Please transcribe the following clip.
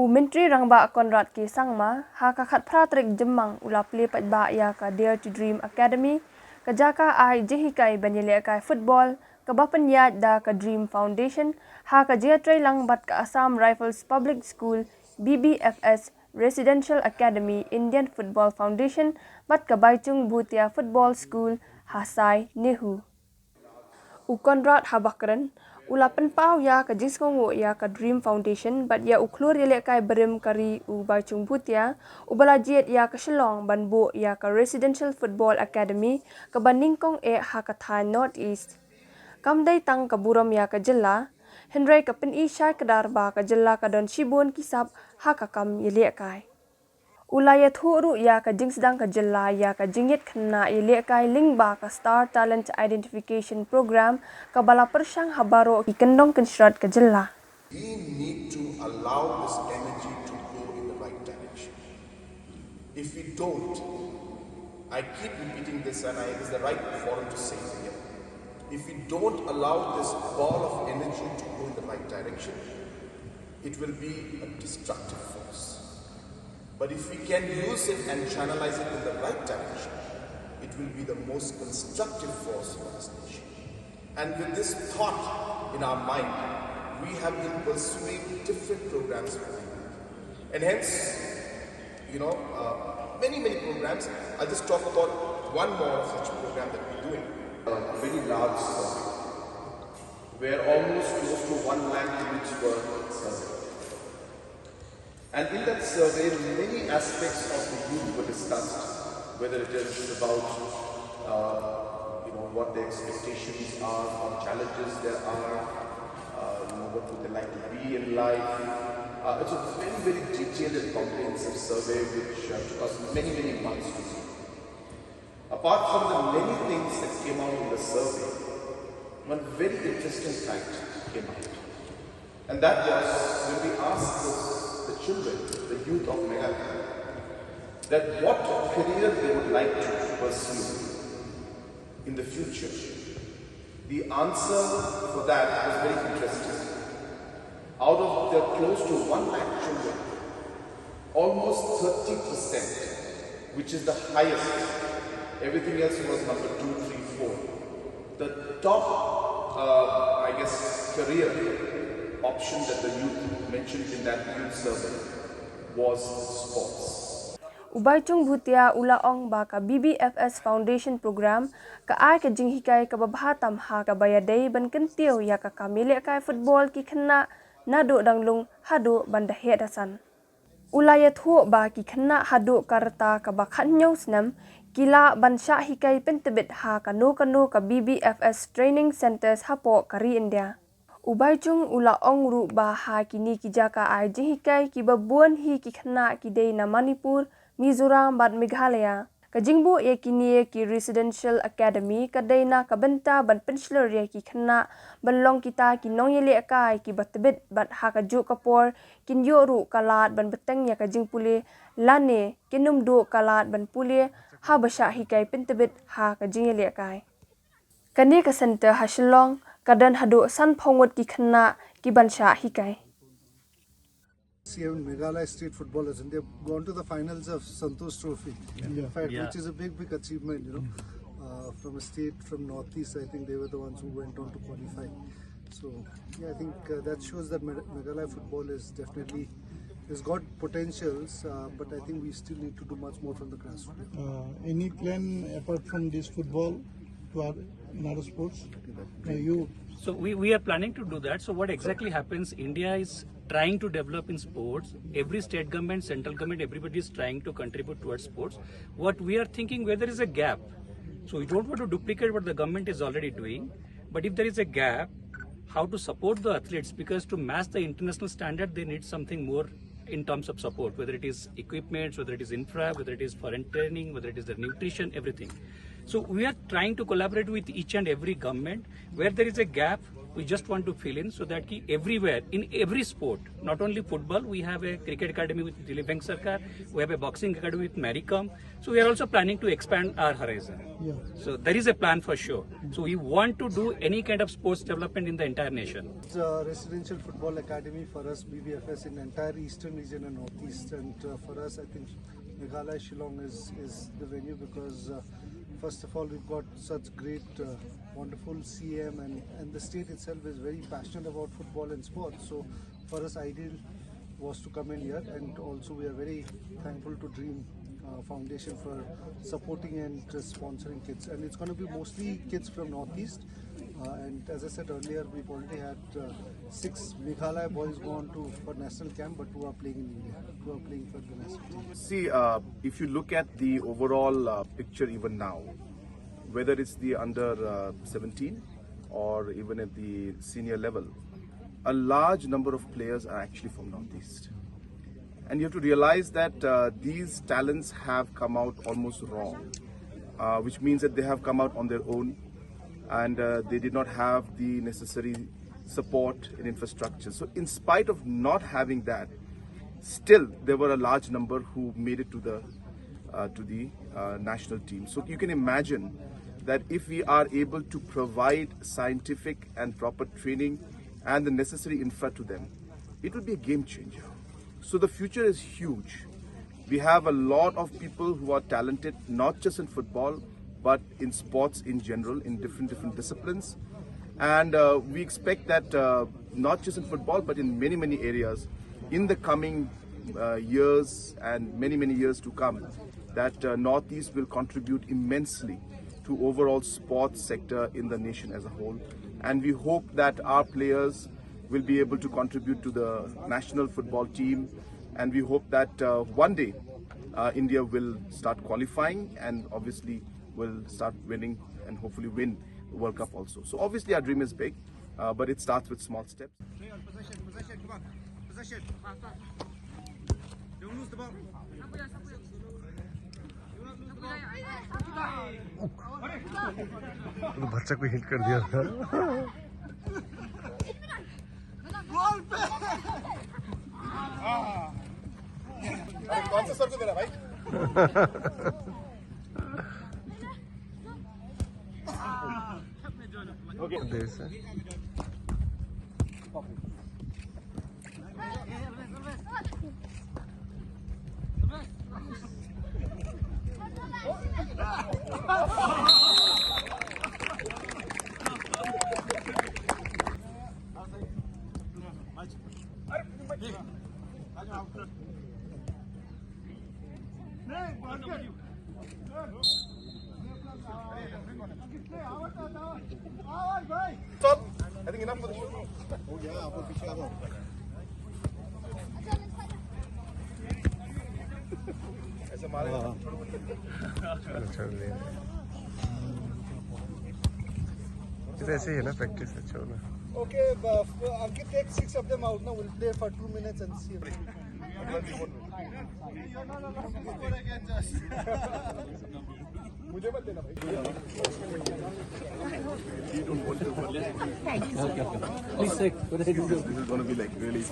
Menteri Rangba Konrad K. Sangma, haka khat pratrik jemang ula play patba iaka Dare to Dream Academy, kajaka ai hikai banyele kai football, kabapan yad da ka Dream Foundation, haka jiatray lang bat ka Assam Rifles Public School, BBFS Residential Academy Indian Football Foundation, bat ka Baichung Bhutia Football School, SAI NEHU. Konrad habakran, ulapan pau ya ka jiskongo ya ka Dream Foundation bat ya uklur yele kai berim kari Baichung Bhutia ubalajiet ya ka shlong banbo ya ka Residential Football Academy ka baningkong hakatha North East kamdai tang ka buram ya ka jilla henry ka pin isha kadar ba ka jilla ka don shibon kisap hakakam yele kai ulaya thuru ya ka Sdang ka jilla ya ka jingit khna yele kai lingba ka Star Talent Identification Program ka bala persyang habaro ki kendong kenshrat ka jilla. We need to allow this energy to go in the right direction. If we don't, I keep repeating this and it is the right forum to say it here. If we don't allow this ball of energy to go in the right direction, it will be a destructive force. But if we can use it and channelize it in the right direction, it will be the most constructive force for this nation. And with this thought in our mind, we have been pursuing different programs for the youth. And hence, many programs. I'll just talk about one more such program that we're doing. A very large survey, where almost close to 1 lakh youths were surveyed. And in that survey, many aspects of the youth were discussed, whether it is about what their expectations are, what challenges there are, what would they like to be in life. It's a very detailed and comprehensive survey which took us many months to do. Apart from the many things that came out in the survey, one very interesting fact came out. And that was when we asked the children, the youth of Meghalaya, that what career they would like to pursue in the future. The answer for that was very interesting. Out of the close to 1 lakh children, almost 30%, which is the highest, everything else was number 2, 3, 4. The top, career option that the youth mentioned in that youth survey was sports. Baichung Bhutia ulaong ba ka BBFS Foundation Program ka ai ka jing hikai ka babhatam ha ka bayaday ban kentio ya ka kamile kai football ki khna nado danglung hado bandahe dasan. Ulaya thu ba ki khna hado karta ka bakhanyo snam kila bansha hikai pentebet ha ka no ka BBFS Training Centers hapo kari India. Baichung ulaong ru ba ha kini ki jaka ai jing hikai ki babuan hi ki khna ki dei na Manipur Mizoram bat Meghalaya. Kajingbo ye kini ki Residential Academy kadai na kabenta ban pencilor ye ki khna banlong kita ki nong yele kai ki batbet bat ha ka ju kapor kin yoru kalat ban beteng ya kajing pule lane kinum do kalat ban pule ha basha hikai pentebet ha kajing yele kai. Kani ka center ha shlong kadan hado san phongot ki khna ki bansha hikai. Meghalaya state footballers, and they've gone to the finals of Santosh Trophy, which is a big achievement. From a state from Northeast, I think they were the ones who went on to qualify. So I think that shows that Meghalaya football is definitely has got potentials, but I think we still need to do much more from the grassroots. Any plan apart from this football to in other sports? So we are planning to do that. So what exactly happens? India is trying to develop in sports. Every state government, central government, everybody is trying to contribute towards sports. What we are thinking, where there is a gap, so we don't want to duplicate what the government is already doing, but if there is a gap, how to support the athletes, because to match the international standard, they need something more in terms of support, whether it is equipment, whether it is infra, whether it is foreign training, whether it is the nutrition, everything. So we are trying to collaborate with each and every government. Where there is a gap, We just want to fill in so that everywhere, in every sport, not only football, we have a cricket academy with Dilip Veng Sarkar, we have a boxing academy with Mary Kom. So we are also planning to expand our horizon. Yeah. So there is a plan for sure. So we want to do any kind of sports development in the entire nation. It's a residential football academy for us, BBFS, in the entire eastern region and northeast. And for us, I think Meghalaya, Shillong is the venue because first of all, we've got such great, wonderful CM and the state itself is very passionate about football and sports. So for us, ideal was to come in here, and also we are very thankful to Dream Foundation for supporting and sponsoring kids. And it's going to be mostly kids from Northeast. And as I said earlier, we've already had 6 Meghalaya boys gone for national camp, but who are playing in India, who are playing for the national team. See, if you look at the overall picture even now, whether it's the under 17 or even at the senior level, a large number of players are actually from Northeast. And you have to realize that these talents have come out almost wrong, which means that they have come out on their own and they did not have the necessary support and infrastructure. So in spite of not having that, still there were a large number who made it to the national team. So you can imagine that if we are able to provide scientific and proper training and the necessary infra to them, it will be a game changer. So the future is huge. We have a lot of people who are talented, not just in football, but in sports in general, in different disciplines. And we expect that not just in football, but in many areas, in the coming years and many years to come, that Northeast will contribute immensely to overall sports sector in the nation as a whole. And we hope that our players will be able to contribute to the national football team, and we hope that one day India will start qualifying and obviously will start winning and hopefully win the World Cup also. So obviously our dream is big, but it starts with small steps. बच्चा को hit कर दिया था कौन सा sir को दे रहा भाई? देर से Stop. I think enough for the show. Oh yeah, आप पीछे आ जाओ. ऐसे मारे. ऐसे ही है ना प्रैक्टिस अच्छा होना. Okay, Ankit, take 6 of them out now. We'll play for 2 minutes and see. मुझे मत देना भाई. You don't want to. Please say, This is going to be like really.